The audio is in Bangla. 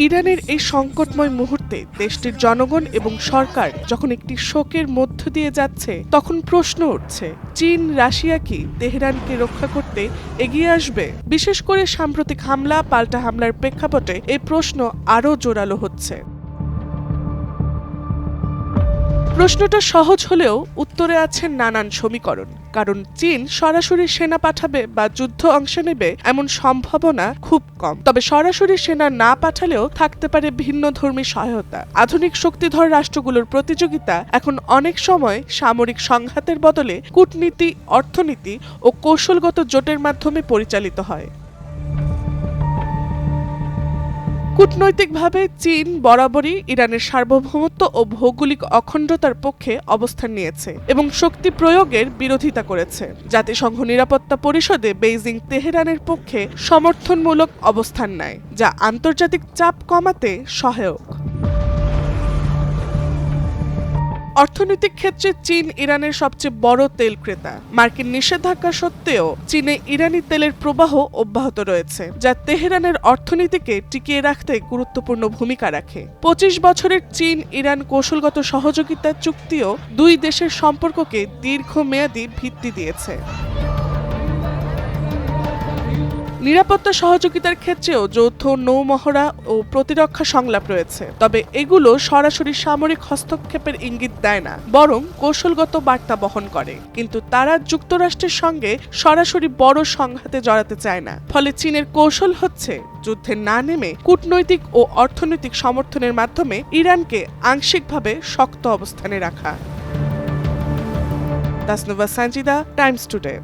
ইরানের এই সংকটময় মুহূর্তে দেশটির জনগণ এবং সরকার যখন একটি শোকের মধ্য দিয়ে যাচ্ছে, তখন প্রশ্ন উঠছে, চীন রাশিয়া কি তেহরানকে রক্ষা করতে এগিয়ে আসবে? বিশেষ করে সাম্প্রতিক হামলা পাল্টা হামলার প্রেক্ষাপটে এই প্রশ্ন আরও জোরালো হচ্ছে। প্রশ্নটা সহজ হলেও উত্তরে আছে নানান সমীকরণ। কারণ চীন সরাসরি সেনা পাঠাবে বা যুদ্ধ অংশ নেবে এমন সম্ভাবনা খুব কম। তবে সরাসরি সেনা না পাঠালেও থাকতে পারে ভিন্নধর্মী সহায়তা। আধুনিক শক্তিধর রাষ্ট্রগুলোর প্রতিযোগিতা এখন অনেক সময় সামরিক সংঘাতের বদলে কূটনীতি, অর্থনীতি ও কৌশলগত জোটের মাধ্যমে পরিচালিত হয়। কূটনৈতিকভাবে চীন বরাবরই ইরানের সার্বভৌমত্ব ও ভৌগোলিক অখণ্ডতার পক্ষে অবস্থান নিয়েছে এবং শক্তি প্রয়োগের বিরোধিতা করেছে। জাতিসংঘ নিরাপত্তা পরিষদে বেইজিং তেহরানের পক্ষে সমর্থনমূলক অবস্থান নেয়, যা আন্তর্জাতিক চাপ কমাতে সহায়ক। অর্থনৈতিক ক্ষেত্রে চীন ইরানের সবচেয়ে বড় তেল ক্রেতা। মার্কিন নিষেধাজ্ঞা সত্ত্বেও চীনে ইরানি তেলের প্রবাহ অব্যাহত রয়েছে, যা তেহরানের অর্থনীতিকে টিকিয়ে রাখতে গুরুত্বপূর্ণ ভূমিকা রাখে। 25 বছরের চীন ইরান কৌশলগত সহযোগিতা চুক্তিও দুই দেশের সম্পর্ককে দীর্ঘমেয়াদী ভিত্তি দিয়েছে। নিরাপত্তা সহযোগিতার ক্ষেত্রেও যৌথ নৌমহড়া ও প্রতিরক্ষা সংলাপ রয়েছে, তবে এগুলো সরাসরি সামরিক হস্তক্ষেপের ইঙ্গিত দেয় না, বরং কৌশলগত বার্তা বহন করে। কিন্তু তারা যুক্তরাষ্ট্রের সঙ্গে সরাসরি বড় সংঘাতে জড়াতে চায় না। ফলে চীনের কৌশল হচ্ছে যুদ্ধে না নেমে কূটনৈতিক ও অর্থনৈতিক সমর্থনের মাধ্যমে ইরানকে আংশিকভাবে শক্ত অবস্থানে রাখা। Tasnuva Sanjida, Times today.